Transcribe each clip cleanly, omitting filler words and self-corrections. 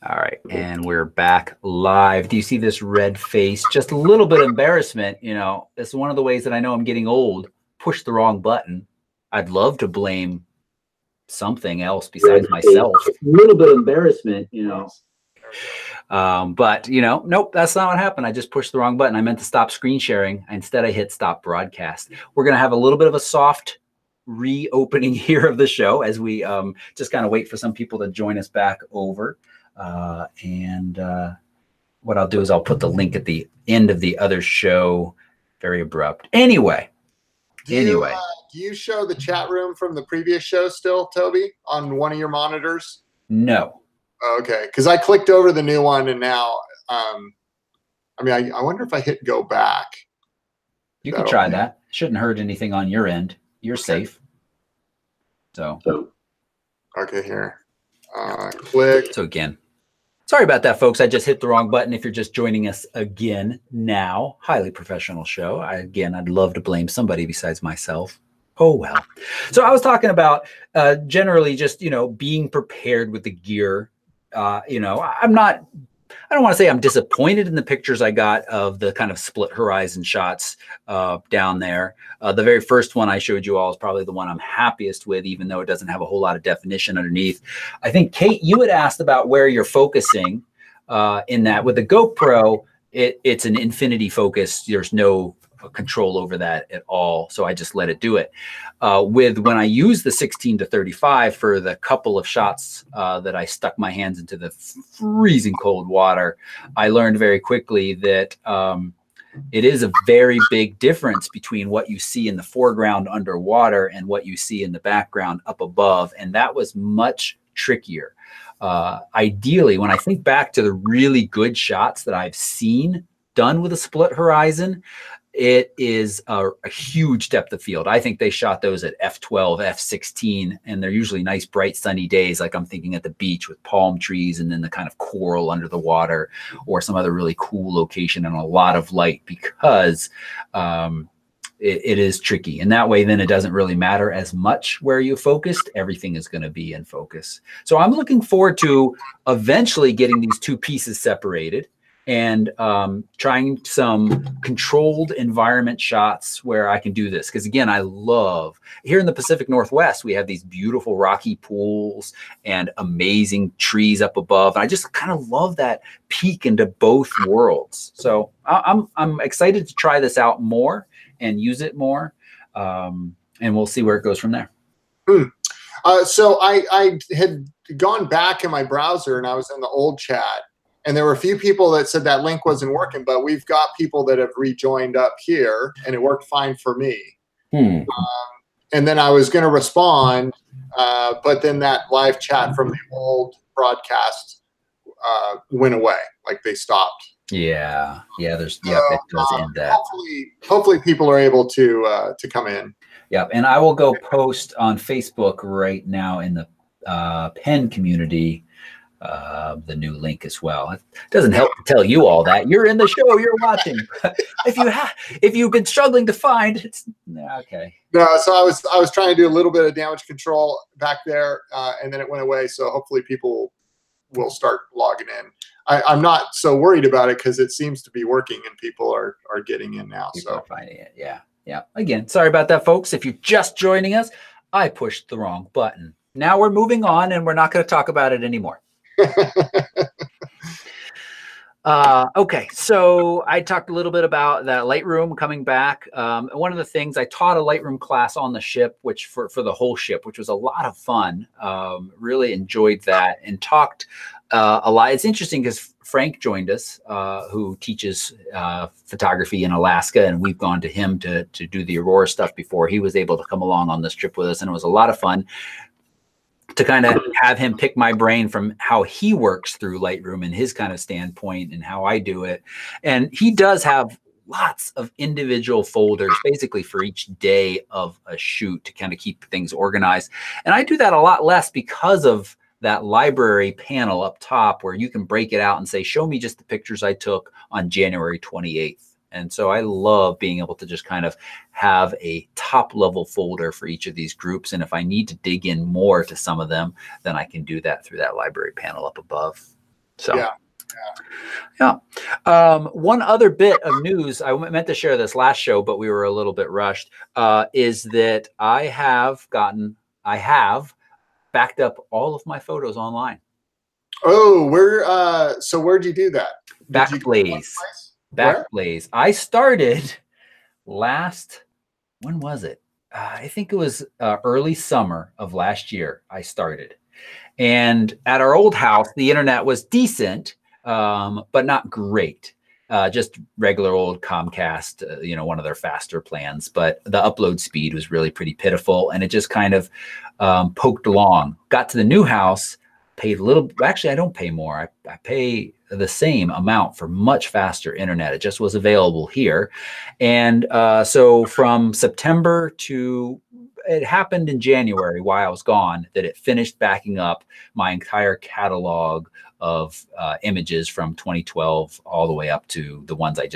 All right, and we're back live. Do you see this red face? Just a little bit of embarrassment. You know, it's one of the ways that I know I'm getting old. Push the wrong button. I'd love to blame something else besides myself. A little bit of embarrassment, you know. But, you know, nope, that's not what happened. I just pushed the wrong button. I meant to stop screen sharing. Instead, I hit stop broadcast. We're going to have a little bit of a soft reopening here of the show as we just kind of wait for some people to join us back over. What I'll do is I'll put the link at the end of the other show. Very abrupt. Anyway. Do you show the chat room from the previous show still, Toby, on one of your monitors? No. Okay, because I clicked over the new one, and now, I wonder if I hit go back. You can try that. Shouldn't hurt anything on your end. You're safe. So. Okay, here. Click. So again. Sorry about that, folks. I just hit the wrong button. If you're just joining us again now, highly professional show. I'd love to blame somebody besides myself. Oh, well. So I was talking about generally just, you know, being prepared with the gear. You know, I don't want to say I'm disappointed in the pictures I got of the kind of split horizon shots down there. The very first one I showed you all is probably the one I'm happiest with, even though it doesn't have a whole lot of definition underneath. I think, Kate, you had asked about where you're focusing in that. With the GoPro, it's an infinity focus. There's no control over that at all. So I just let it do it. When I use the 16 to 35 for the couple of shots that I stuck my hands into the freezing cold water, I learned very quickly that it is a very big difference between what you see in the foreground underwater and what you see in the background up above. And that was much trickier. Ideally, when I think back to the really good shots that I've seen done with a split horizon, it is a huge depth of field. I think they shot those at f12, f16, and they're usually nice, bright, sunny days. Like I'm thinking at the beach with palm trees and then the kind of coral under the water, or some other really cool location and a lot of light, because it is tricky. And that way, then it doesn't really matter as much where you focused. Everything is going to be in focus. So I'm looking forward to eventually getting these two pieces separated and trying some controlled environment shots where I can do this. Because again, I love, here in the Pacific Northwest, we have these beautiful rocky pools and amazing trees up above. And I just kind of love that peek into both worlds. So I'm excited to try this out more and use it more. And we'll see where it goes from there. So I had gone back in my browser and I was in the old chat. And there were a few people that said that link wasn't working, but we've got people that have rejoined up here, and it worked fine for me. And then I was going to respond, but then that live chat from the old broadcast went away, like they stopped. Yeah, it does end that. Hopefully people are able to come in. Yeah, and I will go post on Facebook right now in the Penn community the new link as well. It doesn't help to tell you all that you're in the show, you're watching. if you've been struggling to find, it's okay. No, so I was trying to do a little bit of damage control back there, and then it went away. So hopefully people will start logging in. I'm not so worried about it because it seems to be working and people are getting in now. People are finding it. Yeah. Again, sorry about that, folks. If you're just joining us, I pushed the wrong button. Now we're moving on, and we're not going to talk about it anymore. Okay, so I talked a little bit about that Lightroom coming back. One of the things, I taught a Lightroom class on the ship, which for the whole ship, which was a lot of fun. Really enjoyed that and talked a lot. It's interesting because Frank joined us, who teaches photography in Alaska, and we've gone to him to do the Aurora stuff before. He was able to come along on this trip with us, and it was a lot of fun to kind of have him pick my brain from how he works through Lightroom and his kind of standpoint and how I do it. And he does have lots of individual folders basically for each day of a shoot to kind of keep things organized. And I do that a lot less because of that library panel up top where you can break it out and say, show me just the pictures I took on January 28th. And so I love being able to just kind of have a top level folder for each of these groups. And if I need to dig in more to some of them, then I can do that through that library panel up above. So. Yeah. One other bit of news, I meant to share this last show, but we were a little bit rushed, is that I have backed up all of my photos online. Oh, so where'd you do that? Backblaze. Backblaze. I started when was it? I think it was early summer of last year I started. And at our old house, the internet was decent, but not great. Just regular old Comcast, one of their faster plans. But the upload speed was really pretty pitiful. And it just kind of poked along. Got to the new house, paid a little. Actually, I don't pay more. I pay the same amount for much faster internet. It just was available here. And so from September to, it happened in January while I was gone, that it finished backing up my entire catalog of images from 2012 all the way up to the ones I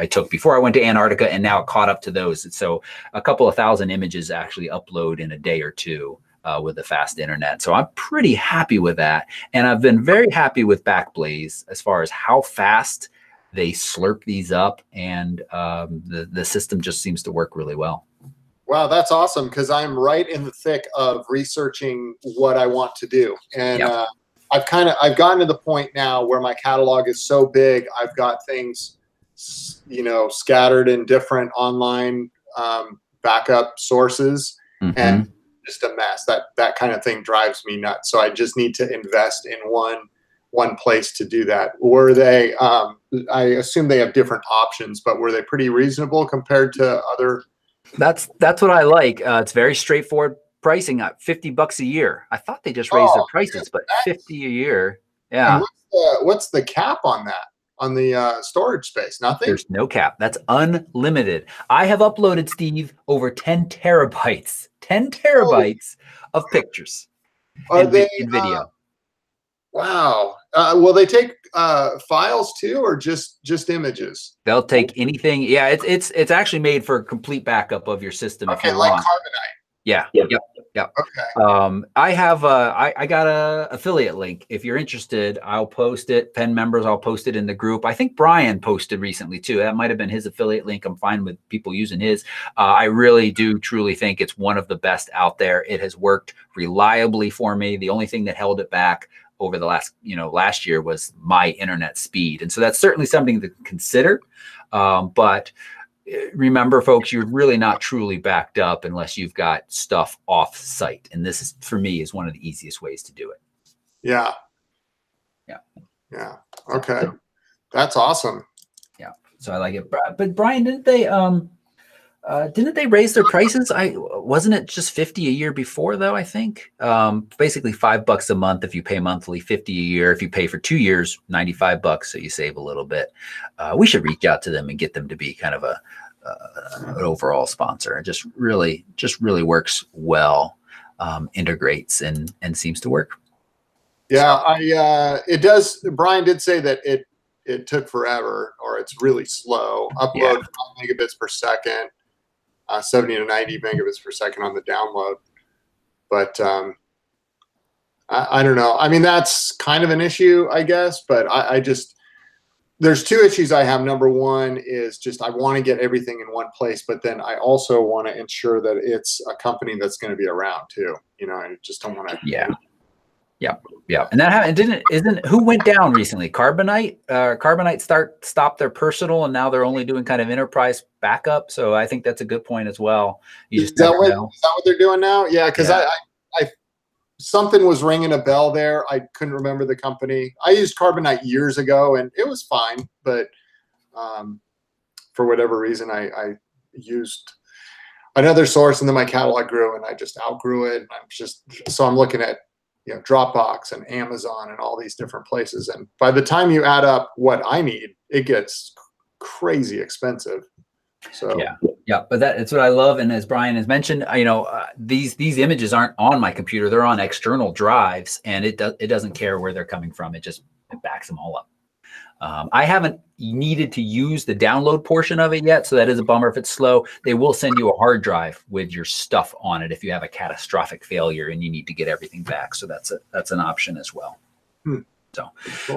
took before I went to Antarctica, and now it caught up to those. So a couple of thousand images actually upload in a day or two with the fast internet. So I'm pretty happy with that. And I've been very happy with Backblaze as far as how fast they slurp these up, and the system just seems to work really well. Wow, that's awesome, because I'm right in the thick of researching what I want to do. And I've gotten to the point now where my catalog is so big, I've got things, scattered in different online backup sources, and just a mess. That kind of thing drives me nuts. So I just need to invest in one place to do that. Were they, I assume they have different options, but were they pretty reasonable compared to other? That's what I like. It's very straightforward pricing. $50 a year. I thought they just raised their prices, but $50 a year. Yeah. And what's the cap on that? On the storage space? Nothing? There's no cap. That's unlimited. I have uploaded, Steve, over 10 terabytes. 10 terabytes of pictures and video. Wow. Will they take files too, or just images? They'll take anything. Yeah, it's actually made for a complete backup of your system. Okay, if you like want. Carbonite. Yeah. Yep. Okay. I got a affiliate link. If you're interested, I'll post it. Pen members, I'll post it in the group. I think Brian posted recently too. That might have been his affiliate link. I'm fine with people using his. I really do truly think it's one of the best out there. It has worked reliably for me. The only thing that held it back over the last year was my internet speed. And so that's certainly something to consider. But remember, folks, you're really not truly backed up unless you've got stuff off site. And this is, for me, is one of the easiest ways to do it. Yeah. Okay. That's awesome. Yeah. So I like it. But Brian, didn't they raise their prices? Wasn't it just $50 a year before though? I think basically $5 a month if you pay monthly, $50 a year. If you pay for 2 years, $95. So you save a little bit. We should reach out to them and get them to be kind of an overall sponsor. It just really works well, integrates and seems to work. Yeah, it does. Brian did say that it took forever, or it's really slow. Upload 5 megabits per second. 70 to 90 megabits per second on the download. But I don't know. I mean, that's kind of an issue, I guess. But I just, there's 2 issues I have. Number one is just I want to get everything in one place, but then I also want to ensure that it's a company that's going to be around too. I just don't want to. Yeah. And that happened. Who went down recently? Carbonite. Carbonite stopped their personal, and now they're only doing kind of enterprise backup. So I think that's a good point as well. Is that what they're doing now? Yeah, because I something was ringing a bell there. I couldn't remember the company. I used Carbonite years ago, and it was fine, but for whatever reason, I used another source, and then my catalog grew, and I just outgrew it. And I'm looking at Dropbox and Amazon and all these different places. And by the time you add up what I need, it gets crazy expensive. So yeah. But that's what I love. And as Brian has mentioned, these images aren't on my computer; they're on external drives, and it doesn't care where they're coming from. It backs them all up. I haven't needed to use the download portion of it yet, so that is a bummer if it's slow. They will send you a hard drive with your stuff on it if you have a catastrophic failure and you need to get everything back. So that's an option as well. So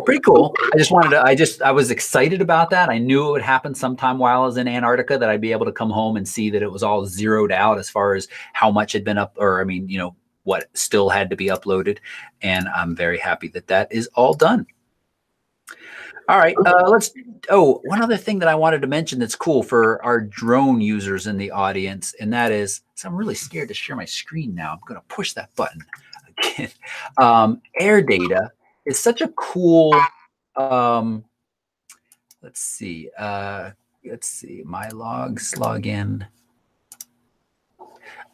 pretty cool. I was excited about that. I knew it would happen sometime while I was in Antarctica, that I'd be able to come home and see that it was all zeroed out as far as how much had been up, or I mean, you know, what still had to be uploaded. And I'm very happy that that is all done. All right, one other thing that I wanted to mention that's cool for our drone users in the audience, and that is, so I'm really scared to share my screen now. I'm going to push that button again. Air data is such a cool, let's see, my logs, log in.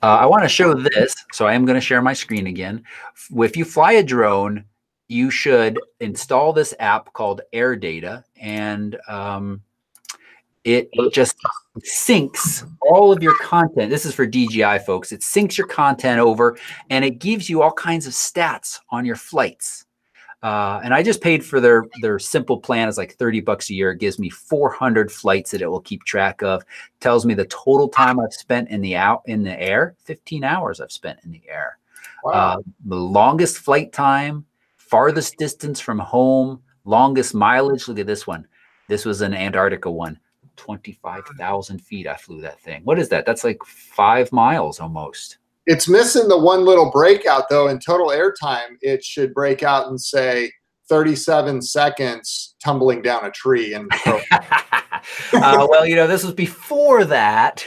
I want to show this, so I am going to share my screen again. If you fly a drone, you should install this app called Air Data, and it just syncs all of your content. This is for DJI folks. It syncs your content over, and it gives you all kinds of stats on your flights. And I just paid for their simple plan. It's like $30 a year. It gives me 400 flights that it will keep track of. Tells me the total time I've spent in the air. 15 hours I've spent in the air. Wow. The longest flight time, farthest distance from home, longest mileage. Look at this one. This was an Antarctica one. 25,000 feet I flew that thing. What is that? That's like 5 miles almost. It's missing the one little breakout, though. In total airtime, it should break out and say 37 seconds tumbling down a tree. And well, you know, this was before that.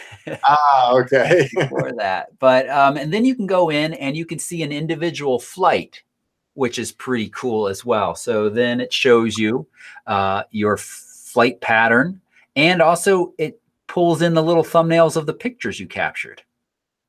Okay. Before that. But and then you can go in and you can see an individual flight, which is pretty cool as well. So then it shows you your flight pattern, and also it pulls in the little thumbnails of the pictures you captured.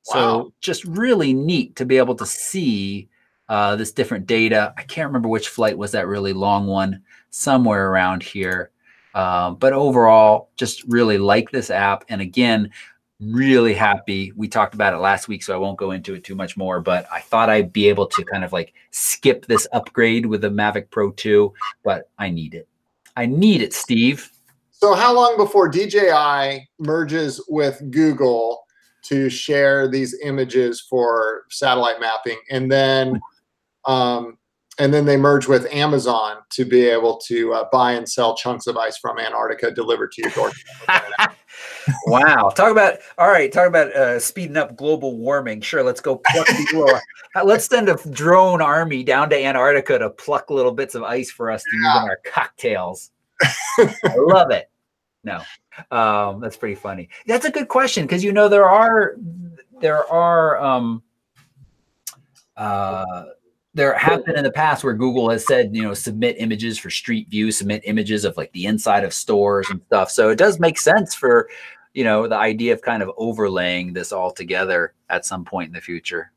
So Wow. just really neat to be able to see this different data. I can't remember which flight was that really long one, somewhere around here. But overall, just really like this app. And again, really happy. We talked about it last week, so I won't go into it too much more, but I thought I'd be able to kind of like skip this upgrade with the Mavic Pro 2, but I need it. I need it, Steve. So how long before DJI merges with Google to share these images for satellite mapping, and then they merge with Amazon to be able to buy and sell chunks of ice from Antarctica delivered to your doorstep? Wow. Talk about speeding up global warming. Sure, let's go pluck let's send a drone army down to Antarctica to pluck little bits of ice for us to use in our cocktails. I love it. No. That's pretty funny. That's a good question, because you know there have been in the past where Google has said, you know, submit images for Street View, submit images of like the inside of stores and stuff. So it does make sense for, you know, the idea of kind of overlaying this all together at some point in the future.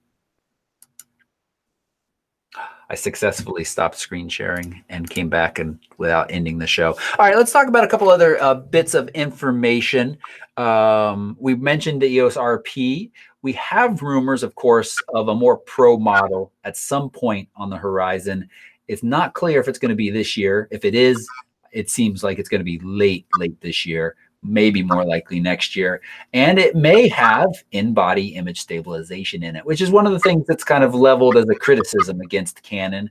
I successfully stopped screen sharing and came back and without ending the show. All right, let's talk about a couple other bits of information. We mentioned the EOS RP. We have rumors, of course, of a more pro model at some point on the horizon. It's not clear if it's going to be this year. If it is, it seems like it's going to be late this year, maybe more likely next year. And it may have in-body image stabilization in it, which is one of the things that's kind of leveled as a criticism against Canon,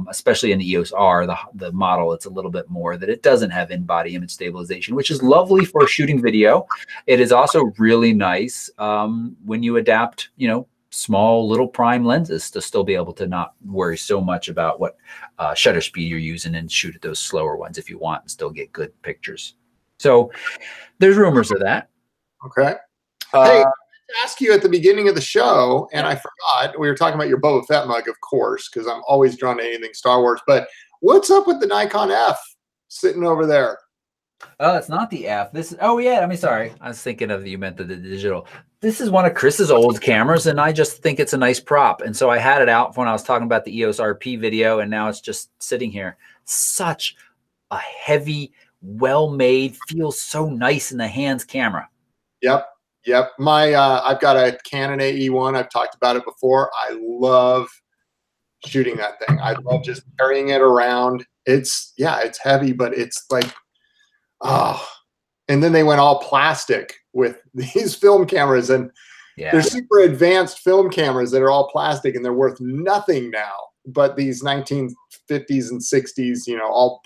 especially in the EOS R, the model. It's a little bit more that it doesn't have in-body image stabilization, which is lovely for shooting video. It is also really nice when you adapt, you know, small little prime lenses to still be able to not worry so much about what shutter speed you're using and shoot at those slower ones if you want and still get good pictures. So there's rumors of that. Okay. Hey, I asked you at the beginning of the show, and I forgot, we were talking about your Boba Fett mug, of course, because I'm always drawn to anything Star Wars. But what's up with the Nikon F sitting over there? Oh, it's not the F. This is, oh yeah, I mean, sorry. I was thinking of, you meant the digital. This is one of Chris's old cameras, and I just think it's a nice prop. And so I had it out when I was talking about the EOS RP video, and now it's just sitting here. Such a heavy, well-made, feels so nice in the hands camera. Yep. My I've got a Canon AE1. I've talked about it before. I love shooting that thing. I love just carrying it around. It's heavy, but it's like, and then they went all plastic with these film cameras, and they're super advanced film cameras that are all plastic, and they're worth nothing now. but these 1950s and 60s, you know, all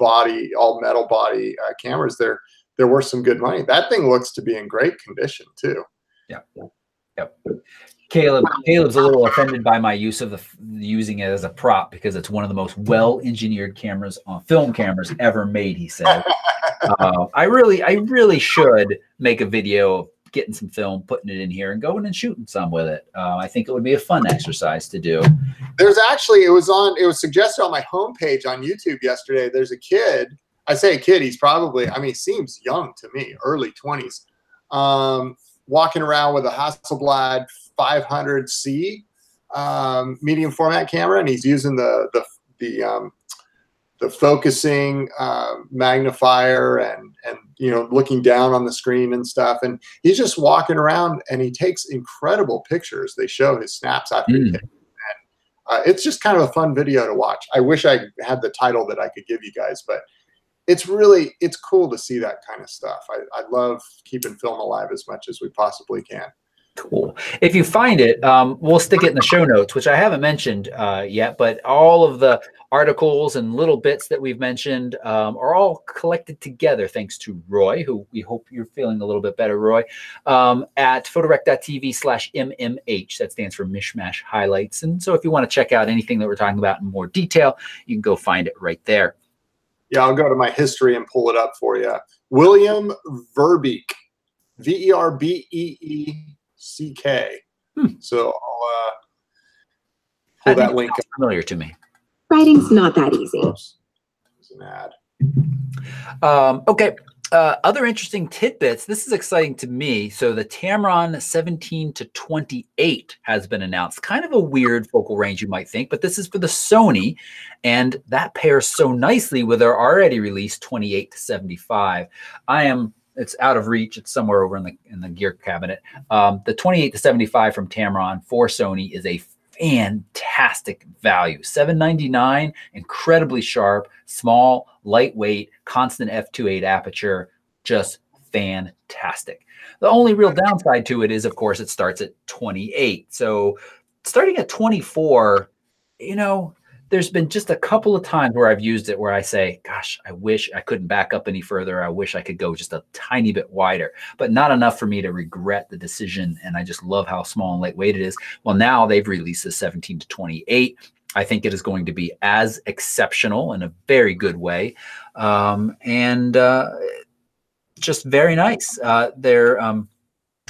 metal body cameras, there were some good money. That thing looks to be in great condition too. Yeah. Yep. Caleb's a little offended by my use of using it as a prop because it's one of the most well-engineered cameras on film cameras ever made, he said. I really should make a video of getting some film, putting it in here, and going and shooting some with it. I think it would be a fun exercise to do. There's actually, it was suggested on my homepage on YouTube yesterday. There's a kid. I say a kid. He's probably, I mean, he seems young to me, early 20s, walking around with a Hasselblad 500C medium format camera, and he's using the focusing magnifier and you know, looking down on the screen and stuff, and he's just walking around and he takes incredible pictures. They show his snaps after he takes, and it's just kind of a fun video to watch. I wish I had the title that I could give you guys, but it's cool to see that kind of stuff. I love keeping film alive as much as we possibly can. Cool. If you find it, we'll stick it in the show notes, which I haven't mentioned yet, but all of the articles and little bits that we've mentioned are all collected together thanks to Roy, who we hope you're feeling a little bit better, Roy, at photorec.tv/MMH. That stands for Mish Mash Highlights. And so if you want to check out anything that we're talking about in more detail, you can go find it right there. Yeah, I'll go to my history and pull it up for you. William Verbeek, Verbeeck. So I'll pull that link. Familiar to me. Writing's not that easy. There's an ad. Okay. Other interesting tidbits. This is exciting to me. So the Tamron 17 to 28 has been announced. Kind of a weird focal range, you might think, but this is for the Sony, and that pairs so nicely with our already released 28 to 75. It's out of reach. It's somewhere over in the gear cabinet. The 28 to 75 from Tamron for Sony is a fantastic value. $799, incredibly sharp, small, lightweight, constant f2.8 aperture, just fantastic. The only real downside to it is, of course, it starts at 28. So starting at 24, you know, there's been just a couple of times where I've used it where I say, gosh, I wish I couldn't back up any further. I wish I could go just a tiny bit wider, but not enough for me to regret the decision. And I just love how small and lightweight it is. Well, now they've released the 17 to 28. I think it is going to be as exceptional in a very good way. Just very nice.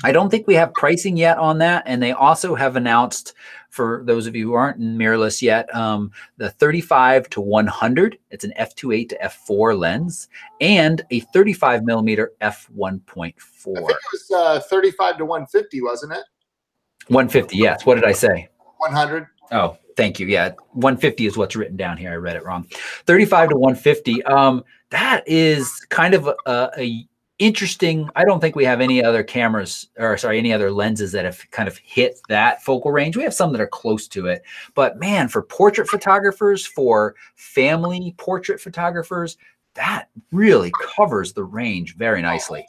I don't think we have pricing yet on that. And they also have announced, for those of you who aren't in mirrorless yet, the 35 to 100. It's an f2.8 to f4 lens and a 35 millimeter f1.4. I think it was 35 to 150, wasn't it? 150, yes. What did I say? 100. Oh, thank you. Yeah, 150 is what's written down here. I read it wrong. 35 to 150. That is kind of a interesting. I don't think we have any other cameras, or sorry, any other lenses that have kind of hit that focal range. We have some that are close to it, but man, for portrait photographers, for family portrait photographers, that really covers the range very nicely.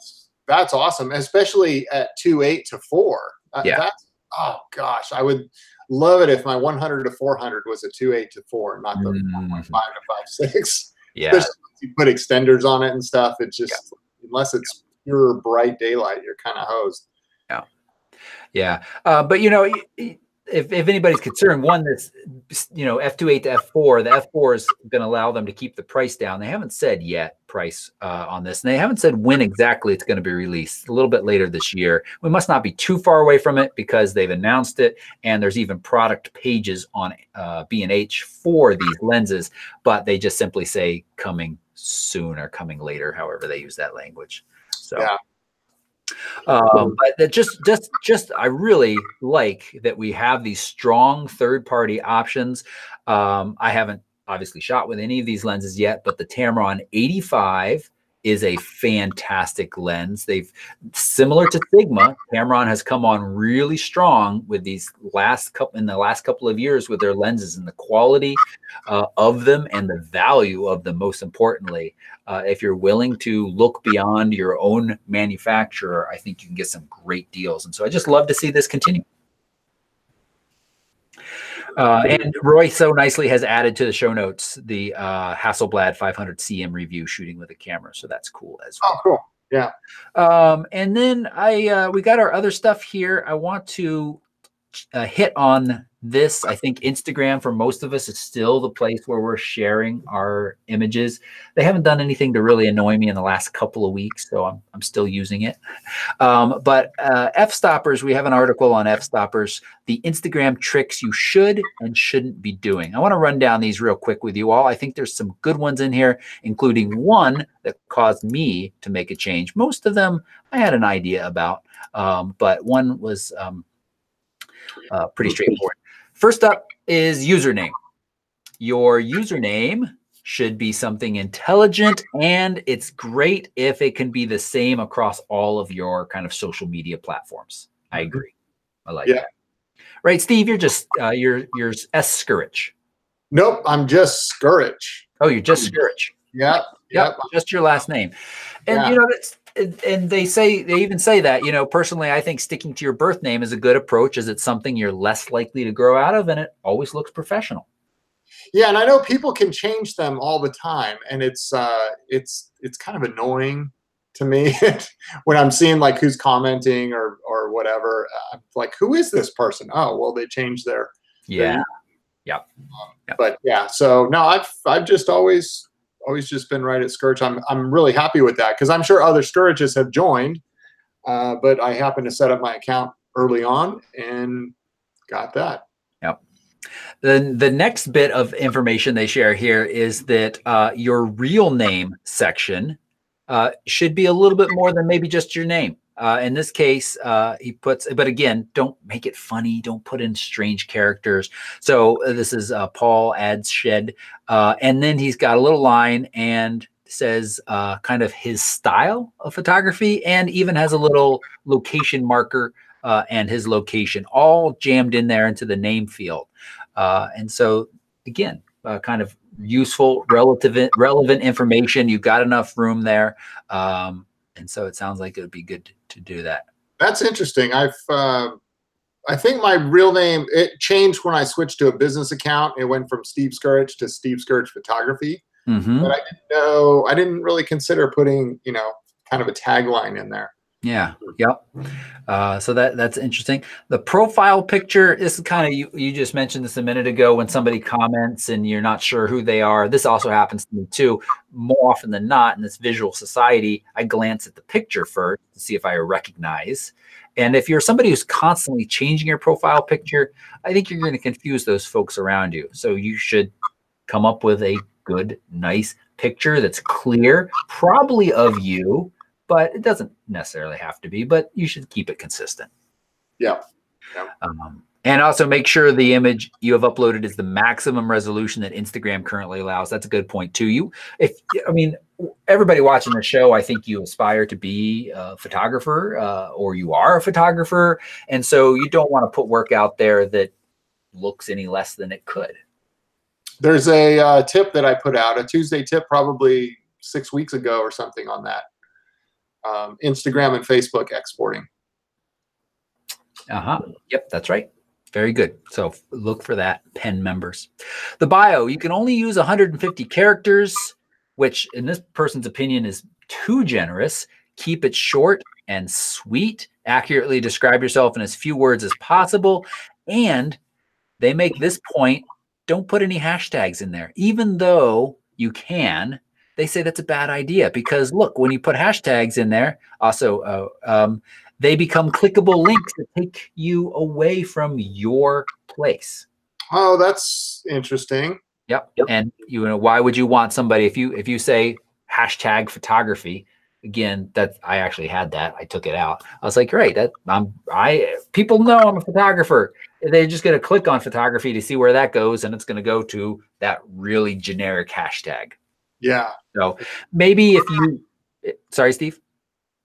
That's awesome, especially at 2.8 to 4. Yeah. Oh gosh, I would love it if my 100 to 400 was a 2.8 to 4, not the 1.5 to 5.6. Yeah. Especially if you put extenders on it and stuff. It's just, unless it's pure bright daylight, you're kind of hosed. Yeah. Yeah. But you know, if anybody's concerned, one that's, you know, f2.8 to f4, the f4 is going to allow them to keep the price down. They haven't said yet price on this, and they haven't said when exactly it's going to be released. A little bit later this year. We must not be too far away from it because they've announced it, and there's even product pages on B&H for these lenses, but they just simply say coming soon or coming later, however they use that language. So yeah. But that just I really like that we have these strong third-party options. I haven't obviously shot with any of these lenses yet, but the Tamron 85 is a fantastic lens. They've, similar to Sigma, Tamron has come on really strong with these in the last couple of years with their lenses, and the quality of them and the value of them, most importantly. If you're willing to look beyond your own manufacturer, I think you can get some great deals. And so I just love to see this continue. And Roy so nicely has added to the show notes the Hasselblad 500 CM review shooting with a camera. So that's cool as well. Oh, cool. Yeah. And then we got our other stuff here. I want to hit on this. I think Instagram for most of us is still the place where we're sharing our images. They haven't done anything to really annoy me in the last couple of weeks, so I'm still using it. But F-stoppers, we have an article on F-stoppers, the Instagram tricks you should and shouldn't be doing. I want to run down these real quick with you all. I think there's some good ones in here, including one that caused me to make a change. Most of them I had an idea about, but one was pretty straightforward. First up is username. Your username should be something intelligent, and it's great if it can be the same across all of your kind of social media platforms. I agree. I like that. Right, Steve, you're just you're S Scourge. Nope, I'm just Scourge. Oh, you're just Scourge. Yep. Just your last name. And you know, and they even say that, you know, personally, I think sticking to your birth name is a good approach, as it's something you're less likely to grow out of, and it always looks professional. Yeah, and I know people can change them all the time, and it's kind of annoying to me when I'm seeing like who's commenting or whatever. Like, who is this person? Oh, well, they changed their But yeah, so no, I've just always just been right at Scourge. I'm really happy with that, because I'm sure other Scourges have joined, but I happened to set up my account early on and got that. Yep. Then the next bit of information they share here is that your real name section should be a little bit more than maybe just your name. In this case, he puts, but again, don't make it funny. Don't put in strange characters. So this is Paul adds shed. And then he's got a little line and says kind of his style of photography, and even has a little location marker and his location all jammed in there into the name field. And so again, kind of useful, relevant information. You've got enough room there. And so it sounds like it would be good to do that. That's interesting. I think my real name, it changed when I switched to a business account. It went from Steve Scourge to Steve Scourge Photography. But I didn't really consider putting, you know, kind of a tagline in there. Yeah. Yep. So that's interesting. The profile picture, this is kind of, you just mentioned this a minute ago, when somebody comments and you're not sure who they are. This also happens to me too. More often than not in this visual society, I glance at the picture first to see if I recognize. And if you're somebody who's constantly changing your profile picture, I think you're going to confuse those folks around you. So you should come up with a good, nice picture that's clear, probably of you, but it doesn't necessarily have to be, but you should keep it consistent. Yeah. And also make sure the image you have uploaded is the maximum resolution that Instagram currently allows. That's a good point too. I mean, everybody watching the show, I think you aspire to be a photographer, or you are a photographer. And so you don't want to put work out there that looks any less than it could. There's a tip that I put out, a Tuesday tip, probably 6 weeks ago or something on that. Instagram and Facebook exporting. Yep, that's right. Very good. So look for that, pen members. The bio, you can only use 150 characters, which in this person's opinion is too generous. Keep it short and sweet. Accurately describe yourself in as few words as possible. And they make this point, don't put any hashtags in there, even though you can. They say that's a bad idea, because look, when you put hashtags in there, also they become clickable links that take you away from your place. Oh, that's interesting. Yep. And you know, why would you want somebody, if you say hashtag photography, again, that I actually had that, I took it out. I was like, great, people know I'm a photographer. They're just going to click on photography to see where that goes, and it's going to go to that really generic hashtag. Yeah. So maybe if you, sorry, Steve.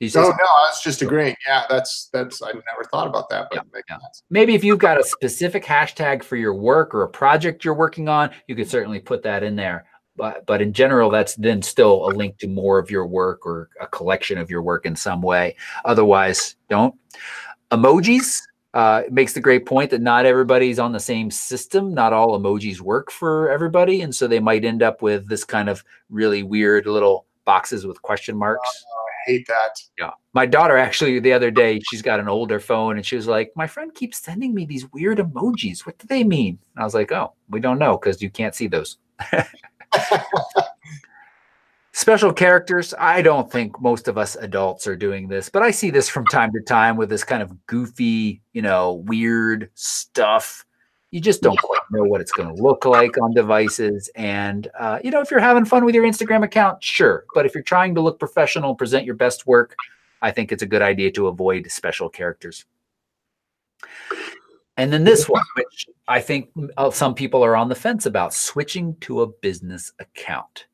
No, I was just agreeing. Yeah, that's. I never thought about that, but maybe if you've got a specific hashtag for your work or a project you're working on, you could certainly put that in there. But in general, that's then still a link to more of your work or a collection of your work in some way. Otherwise, don't. Emojis. makes the great point that not everybody's on the same system. Not all emojis work for everybody. And so they might end up with this kind of really weird little boxes with question marks. I hate that. Yeah. My daughter actually the other day, she's got an older phone and she was like, my friend keeps sending me these weird emojis. What do they mean? And I was like, oh, we don't know because you can't see those. Special characters. I don't think most of us adults are doing this, but I see this from time to time with this kind of goofy, weird stuff. You just don't quite know what it's going to look like on devices. And, if you're having fun with your Instagram account, sure. But if you're trying to look professional, present your best work, I think it's a good idea to avoid special characters. And then this one, which I think some people are on the fence about, switching to a business account.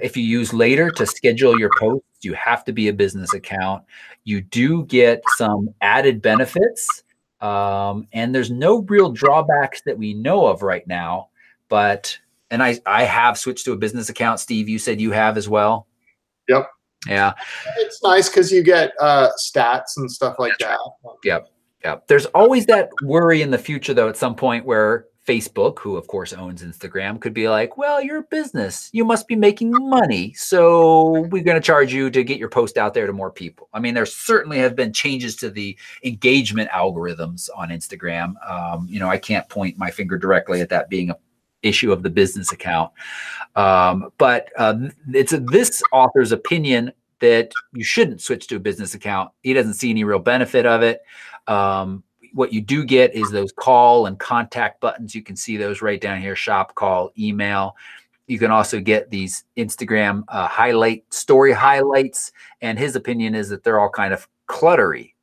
If you use Later to schedule your posts, you have to be a business account. You do get some added benefits, and there's no real drawbacks that we know of right now. And I have switched to a business account. Steve, you said you have as well. Yep. Yeah. It's nice because you get stats and stuff like that. Yep. Yep. There's always that worry in the future, though, at some point where Facebook, who of course owns Instagram, could be like, well, you're a business. You must be making money. So we're going to charge you to get your post out there to more people. I mean, there certainly have been changes to the engagement algorithms on Instagram. I can't point my finger directly at that being an issue of the business account. But it's this author's opinion that you shouldn't switch to a business account. He doesn't see any real benefit of it. What you do get is those call and contact buttons. You can see those right down here: shop, call, email. You can also get these Instagram story highlights. And his opinion is that they're all kind of cluttery.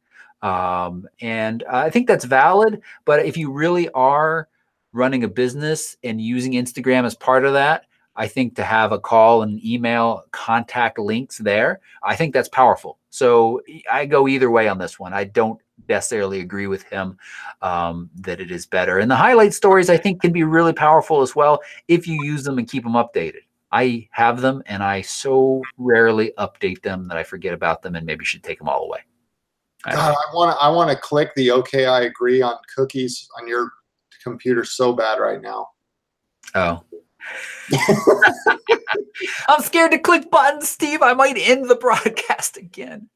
And I think that's valid. But if you really are running a business and using Instagram as part of that, I think to have a call and email contact links there, I think that's powerful. So I go either way on this one. I don't necessarily agree with him that it is better. And the highlight stories, I think, can be really powerful as well if you use them and keep them updated. I have them and I so rarely update them that I forget about them and maybe should take them all away. God, I want to click the okay, I agree on cookies on your computer so bad right now. Oh. I'm scared to click buttons, Steve. I might end the broadcast again.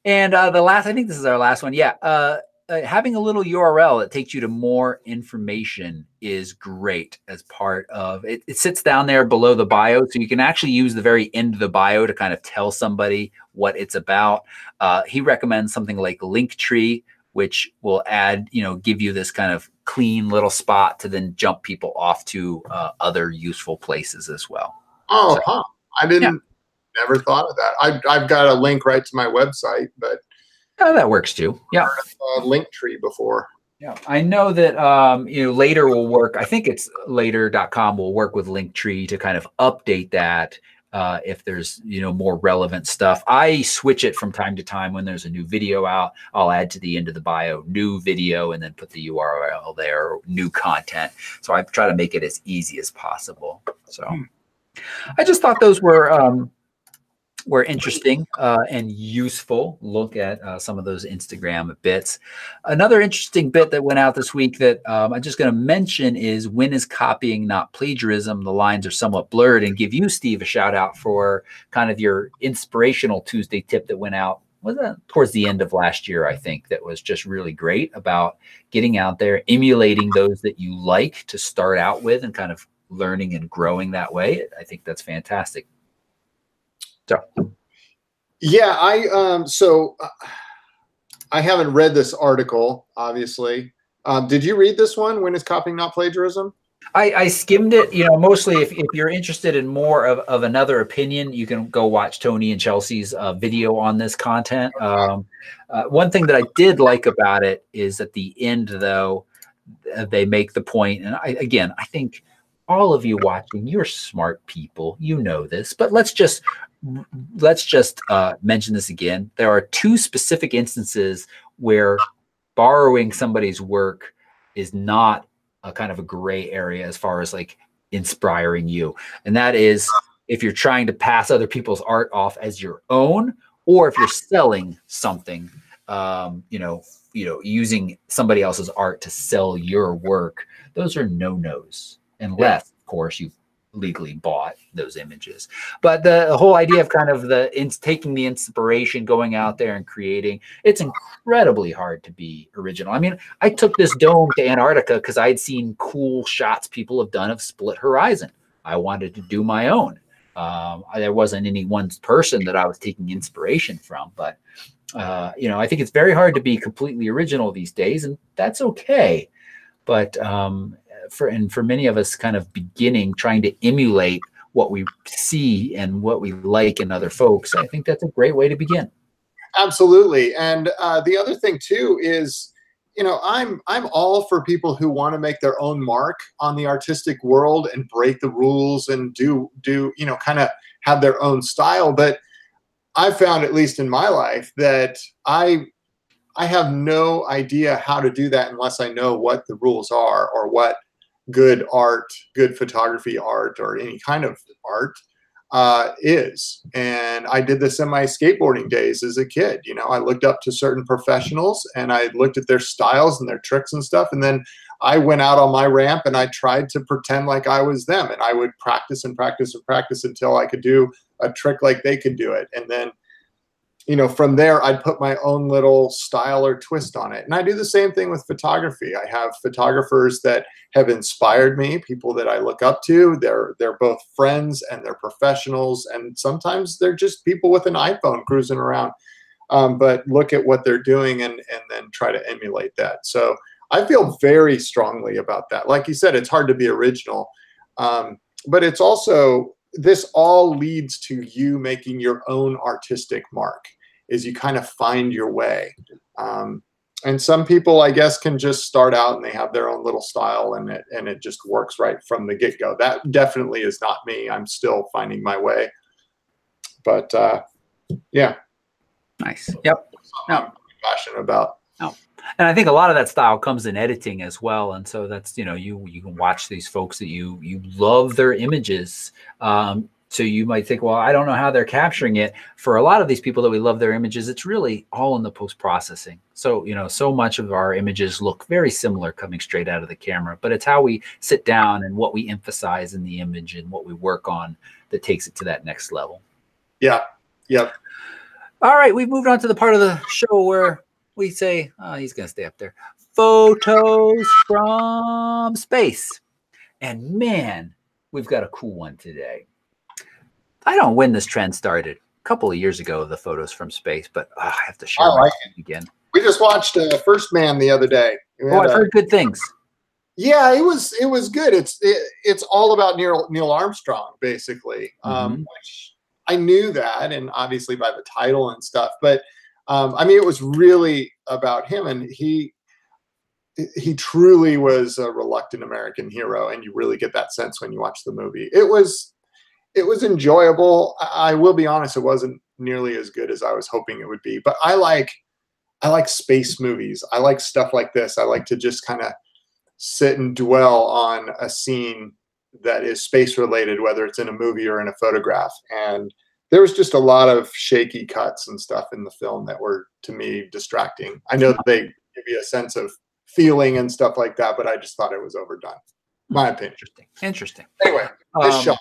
And the last, I think this is our last one. Yeah. Having a little URL that takes you to more information is great as part of it. It sits down there below the bio. So you can actually use the very end of the bio to kind of tell somebody what it's about. He recommends something like Linktree, which will add, give you this kind of clean little spot to then jump people off to other useful places as well. Oh, so, I didn't. Never thought of that. I've got a link right to my website, but that works too. Yeah, Linktree before. Yeah, I know that Later will work. I think it's later.com will work with Linktree to kind of update that if there's more relevant stuff. I switch it from time to time when there's a new video out. I'll add to the end of the bio new video and then put the URL there, new content. So I try to make it as easy as possible. So I just thought those were interesting and useful. Look at some of those Instagram bits. Another interesting bit that went out this week that I'm just going to mention is when is copying not plagiarism? The lines are somewhat blurred, and give you, Steve, a shout out for kind of your inspirational Tuesday tip that went out. Was that towards the end of last year, I think, that was just really great about getting out there, emulating those that you like to start out with and kind of learning and growing that way. I think that's fantastic. So, yeah, I haven't read this article, obviously. Did you read this one? When is copying not plagiarism? I skimmed it. Mostly if you're interested in more of another opinion, you can go watch Tony and Chelsea's video on this content. One thing that I did like about it is at the end, though, they make the point, and I think all of you watching, you're smart people, you know this, but let's just mention this again. There are two specific instances where borrowing somebody's work is not a kind of a gray area as far as like inspiring you. And that is if you're trying to pass other people's art off as your own, or if you're selling something using somebody else's art to sell your work, those are no-nos, unless, of course, you legally bought those images. But the whole idea of kind of taking the inspiration, going out there and creating, it's incredibly hard to be original. I mean, I took this dome to Antarctica because I'd seen cool shots people have done of split horizon. I wanted to do my own. There wasn't any one person that I was taking inspiration from, but I think it's very hard to be completely original these days, and that's okay. But for many of us, kind of trying to emulate what we see and what we like in other folks, I think that's a great way to begin. Absolutely. And the other thing too is, I'm all for people who want to make their own mark on the artistic world and break the rules and do kind of have their own style. But I've found, at least in my life, that I have no idea how to do that unless I know what the rules are, or what good art, good photography art, or any kind of art is. And I did this in my skateboarding days as a kid. I looked up to certain professionals and I looked at their styles and their tricks and stuff. And then I went out on my ramp and I tried to pretend like I was them. And I would practice and practice and practice until I could do a trick like they could do it. And then, from there, I'd put my own little style or twist on it. And I do the same thing with photography. I have photographers that have inspired me, people that I look up to. They're both friends and they're professionals. And sometimes they're just people with an iPhone cruising around. But look at what they're doing and then try to emulate that. So I feel very strongly about that. Like you said, it's hard to be original. But it's also, this all leads to you making your own artistic mark, is you kind of find your way. And some people, I guess, can just start out and they have their own little style and it just works right from the get-go. That definitely is not me. I'm still finding my way. But yeah. Nice. Yep. I'm passionate about. No. And I think a lot of that style comes in editing as well. And so that's, you can watch these folks that you love their images. So you might think, well, I don't know how they're capturing it. For a lot of these people that we love their images, it's really all in the post-processing. So, so much of our images look very similar coming straight out of the camera, but it's how we sit down and what we emphasize in the image and what we work on that takes it to that next level. Yeah. Yep. All right. We've moved on to the part of the show where we say, oh, he's going to stay up there. Photos from space. And man, we've got a cool one today. I don't know when this trend started. A couple of years ago, the photos from space, but I have to share it again. We just watched First Man the other day. I've heard good things. Yeah, it was good. It's all about Neil Armstrong, basically. Which I knew that, and obviously by the title and stuff. But I mean, it was really about him, and he truly was a reluctant American hero, and you really get that sense when you watch the movie. It was enjoyable. I will be honest, it wasn't nearly as good as I was hoping it would be. But I like space movies. I like stuff like this. I like to just kind of sit and dwell on a scene that is space related, whether it's in a movie or in a photograph. And there was just a lot of shaky cuts and stuff in the film that were, to me, distracting. I know they give you a sense of feeling and stuff like that, but I just thought it was overdone. My opinion. Interesting. Anyway, this show.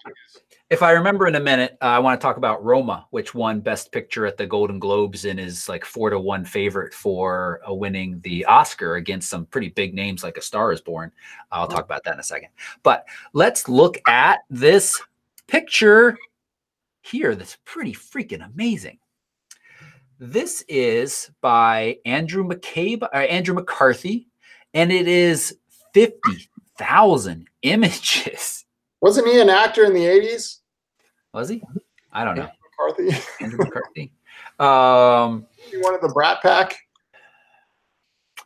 If I remember in a minute, I want to talk about Roma, which won Best Picture at the Golden Globes and is like 4-1 favorite for winning the Oscar against some pretty big names like A Star Is Born. I'll talk about that in a second. But let's look at this picture here that's pretty freaking amazing. This is by Andrew McCarthy, and it is 50,000 images. Wasn't he an actor in the 80s? Was he? I don't know. Andrew McCarthy. He wanted the Brat Pack.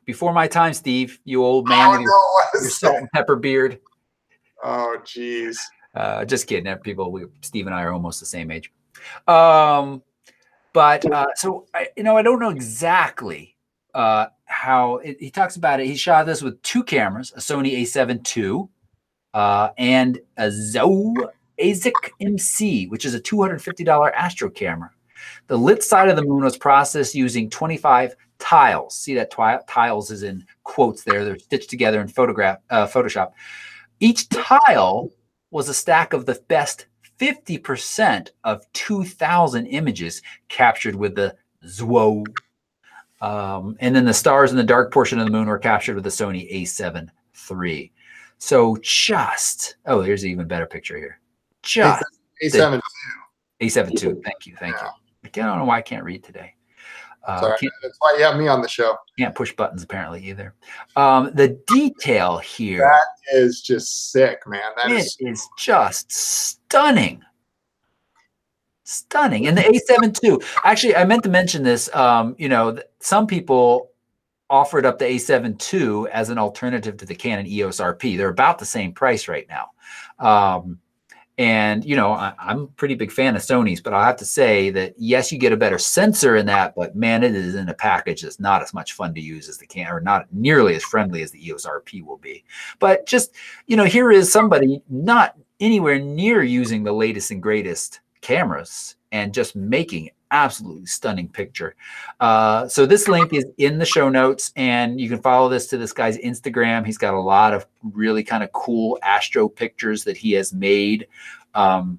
Before my time, Steve, you old man with your salt and pepper beard. Oh, geez. Just kidding. Steve and I are almost the same age. So I don't know exactly how he talks about it. He shot this with two cameras, a Sony A7 II and a ASIC MC, which is a $250 Astro camera. The lit side of the moon was processed using 25 tiles. See that tiles is in quotes there. They're stitched together in Photoshop. Each tile was a stack of the best 50% of 2,000 images captured with the ZWO. And then the stars in the dark portion of the moon were captured with the Sony a7 III. So just, oh, here's an even better picture here. Just A7 A7 II. Thank you. I don't know why I can't read today. Sorry, that's why you have me on the show. Can't push buttons apparently either. The detail here. That is just sick, man. That is just stunning. Stunning. And the A7 II. Actually, I meant to mention this. You know, some people offered up the A7 II as an alternative to the Canon EOS RP. They're about the same price right now. And, you know, I'm a pretty big fan of Sony's, but I'll have to say that, yes, you get a better sensor in that, but man, it is in a package that's not as much fun to use as the Canon, or not nearly as friendly as the EOS RP will be. But just, you know, here is somebody not anywhere near using the latest and greatest cameras and just making absolutely stunning picture. So this link is in the show notes, and you can follow this to this guy's Instagram. He's got a lot of really kind of cool astro pictures that he has made. And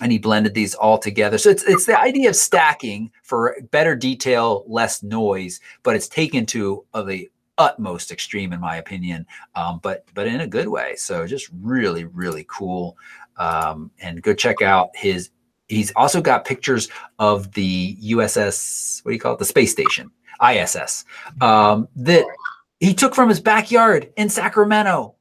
he blended these all together. So it's the idea of stacking for better detail, less noise, but it's taken to the utmost extreme, in my opinion, but in a good way. So just really, really cool. And go check out his. He's also got pictures of the USS, what do you call it? The space station, ISS, that he took from his backyard in Sacramento.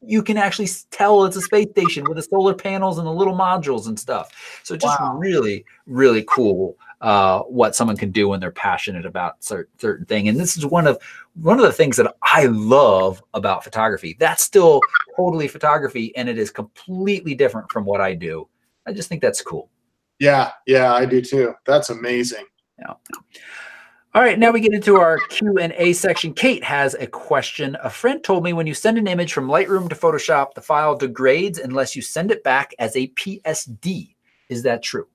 You can actually tell it's a space station with the solar panels and the little modules and stuff. So just really, really cool what someone can do when they're passionate about certain thing. And this is one of the things that I love about photography. That's still totally photography, and it is completely different from what I do. I just think that's cool. Yeah, I do too. That's amazing. Yeah. All right, now we get into our Q&A section. Kate has a question. A friend told me when you send an image from Lightroom to Photoshop, the file degrades unless you send it back as a PSD. Is that true?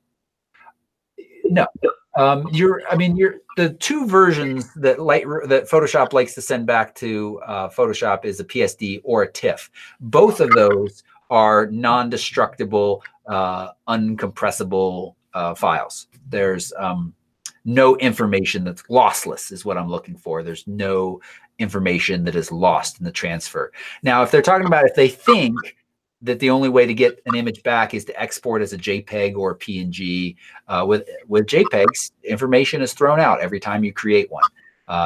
No. The two versions that Photoshop likes to send back to Photoshop is a PSD or a TIFF. Both of those are non-destructible, uncompressible files. There's no information that's lossless is what I'm looking for. There's no information that is lost in the transfer. Now, if they're talking about if they think that the only way to get an image back is to export as a JPEG or a PNG, with JPEGs, information is thrown out every time you create one.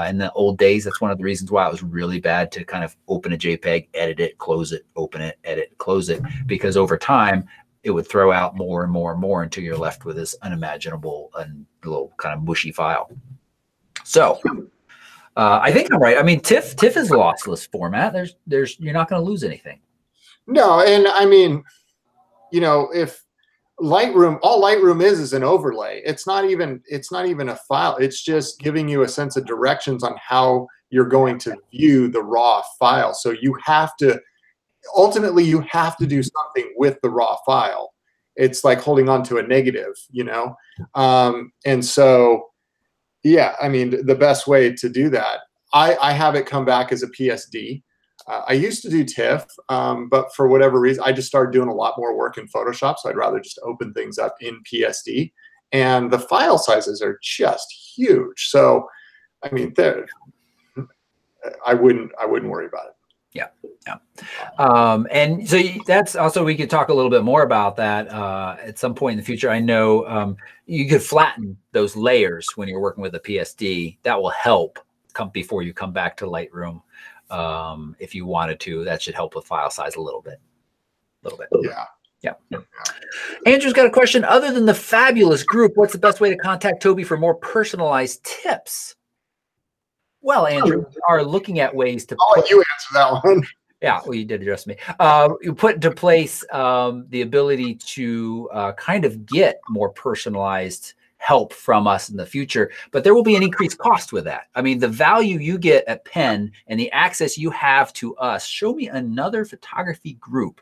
In the old days, that's one of the reasons why it was really bad to kind of open a JPEG, edit it, close it, open it, edit, close it, because over time it would throw out more and more and more until you're left with this unimaginable and little kind of mushy file. So I think I'm right. I mean, TIFF is lossless format. You're not going to lose anything. No, and I mean, you know, if Lightroom, all Lightroom is an overlay. It's not even a file. It's just giving you a sense of directions on how you're going to view the raw file. So ultimately you have to do something with the raw file. It's like holding on to a negative, you know? And so, yeah, I mean, the best way to do that, I have it come back as a PSD. I used to do TIFF, but for whatever reason, I just started doing a lot more work in Photoshop, so I'd rather just open things up in PSD. And the file sizes are just huge. So, I mean, I wouldn't worry about it. Yeah. And so that's also, we could talk a little bit more about that at some point in the future. I know you could flatten those layers when you're working with a PSD. That will help before you come back to Lightroom. If you wanted to, that should help with file size a little bit. Yeah. Andrew's got a question. Other than the fabulous group, what's the best way to contact Toby for more personalized tips? Well, Andrew, we are looking at ways to. I'll let you answer that one. Yeah, well, you did address me. You put into place the ability to kind of get more personalized help from us in the future, but there will be an increased cost with that. I mean, the value you get at Penn and the access you have to us. Show me another photography group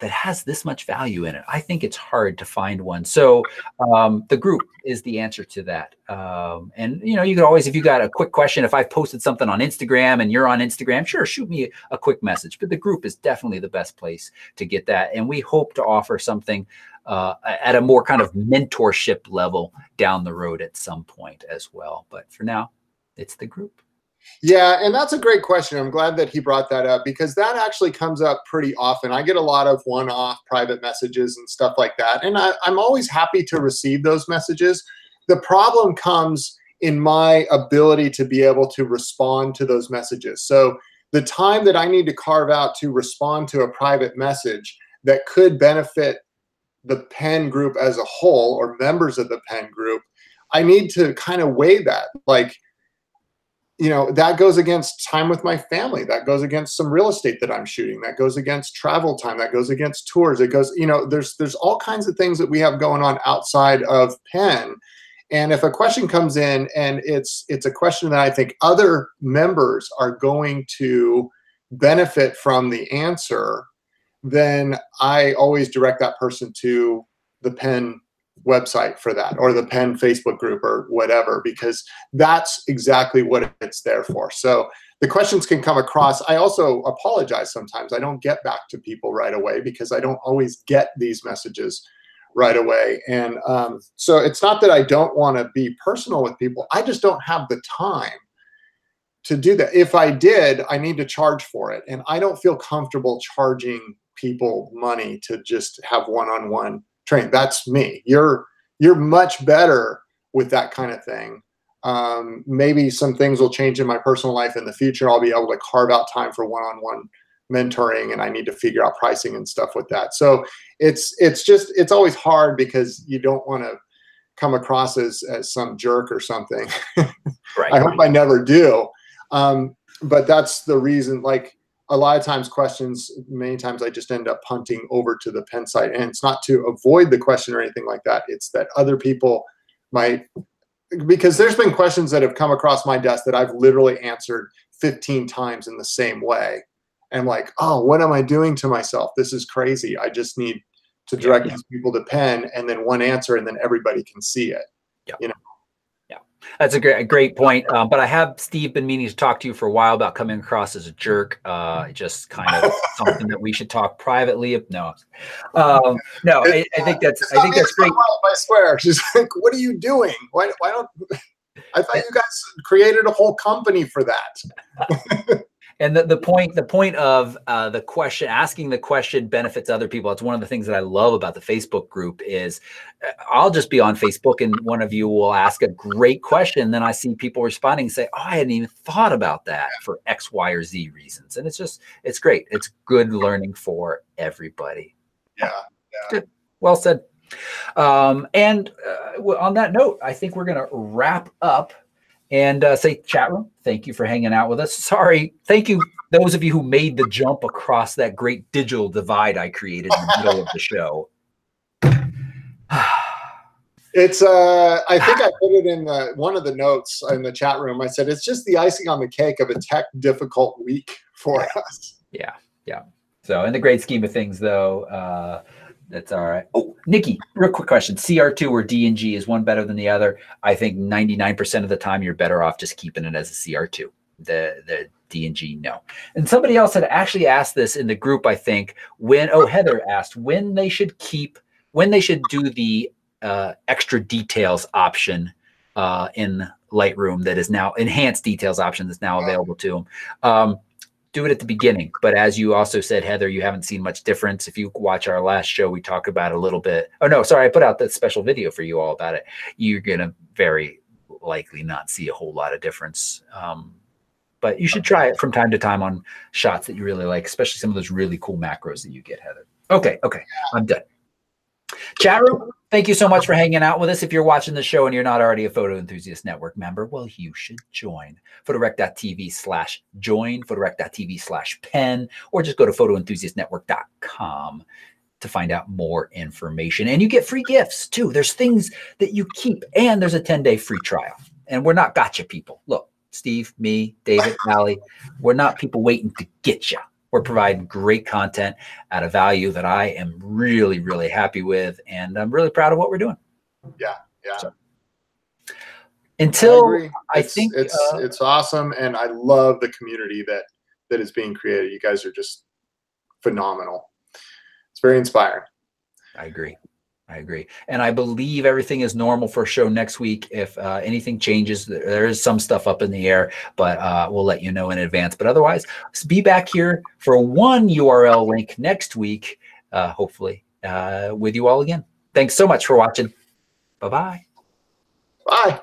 that has this much value in it. I think it's hard to find one. So the group is the answer to that. And you know, you can always, if you got a quick question, if I've posted something on Instagram and you're on Instagram, sure, shoot me a quick message. But the group is definitely the best place to get that. And we hope to offer something at a more kind of mentorship level down the road at some point as well. But for now, it's the group. Yeah, and that's a great question. I'm glad that he brought that up because that actually comes up pretty often. I get a lot of one-off private messages and stuff like that, and I'm always happy to receive those messages. The problem comes in my ability to be able to respond to those messages. So the time that I need to carve out to respond to a private message that could benefit the Penn group as a whole or members of the Penn group, I need to kind of weigh that. Like, you know, that goes against time with my family. That goes against some real estate that I'm shooting. That goes against travel time. That goes against tours. It goes, you know, there's all kinds of things that we have going on outside of Penn. And if a question comes in and it's a question that I think other members are going to benefit from the answer, then I always direct that person to the Penn website for that, or the Penn Facebook group or whatever, because that's exactly what it's there for. So the questions can come across. I also apologize sometimes. I don't get back to people right away because I don't always get these messages right away. And so it's not that I don't want to be personal with people. I just don't have the time to do that. If I did, I need to charge for it. And I don't feel comfortable charging people money to just have one-on-one training. That's me. You're much better with that kind of thing. Maybe some things will change in my personal life in the future. I'll be able to carve out time for one-on-one mentoring, and I need to figure out pricing and stuff with that. So it's always hard because you don't want to come across as some jerk or something. Right. I hope I never do. But that's the reason, like, a lot of times questions, many times I just end up punting over to the Penn site, and it's not to avoid the question or anything like that. It's that other people might, because there's been questions that have come across my desk that I've literally answered 15 times in the same way. And I'm like, oh, what am I doing to myself? This is crazy. I just need to direct these people to Penn and then one answer, and then everybody can see it. Yeah. You know? That's a great point. But I have, Steve, been meaning to talk to you for a while about coming across as a jerk. Just kind of something that we should talk privately. No, I think that's great. I swear. She's like, what are you doing? Why don't I thought you guys created a whole company for that? And the point of the question, asking the question benefits other people. It's one of the things that I love about the Facebook group is I'll just be on Facebook and one of you will ask a great question. Then I see people responding and say, oh, I hadn't even thought about that for X, Y, or Z reasons. And it's great. It's good learning for everybody. Yeah. Good. Well said. And on that note, I think we're going to wrap up. And say, chat room, thank you for hanging out with us. Sorry, thank you, those of you who made the jump across that great digital divide I created in the middle of the show. It's, I think I put it in one of the notes in the chat room. I said, it's just the icing on the cake of a tech difficult week for us. Yeah. So in the great scheme of things, though, that's all right. Oh, Nikki, real quick question. CR2 or D&G, is one better than the other? I think 99% of the time you're better off just keeping it as a CR2. The D&G, no. And somebody else had actually asked this in the group, I think, Heather asked when they should do the extra details option in Lightroom that is now enhanced details option that's now available to them. Do it at the beginning. But as you also said, Heather, you haven't seen much difference. If you watch our last show, we talk about it a little bit. Oh, no, sorry. I put out that special video for you all about it. You're going to very likely not see a whole lot of difference. But you should try it from time to time on shots that you really like, especially some of those really cool macros that you get, Heather. Okay. I'm done. Chat room, thank you so much for hanging out with us. If you're watching the show and you're not already a Photo Enthusiast Network member, well, you should join. Photorec.tv/join, Photorec.tv/pen, or just go to photoenthusiastnetwork.com to find out more information. And you get free gifts too. There's things that you keep, and there's a 10-day free trial. And we're not gotcha people. Look, Steve, me, David, Allie, we're not people waiting to get you. We're providing great content at a value that I am really, really happy with, and I'm really proud of what we're doing. Yeah. So, until I think it's awesome, and I love the community that is being created. You guys are just phenomenal. It's very inspiring. I agree. And I believe everything is normal for a show next week. If anything changes, there is some stuff up in the air, but we'll let you know in advance. But otherwise, let's be back here for one URL link next week, hopefully, with you all again. Thanks so much for watching. Bye-bye. Bye.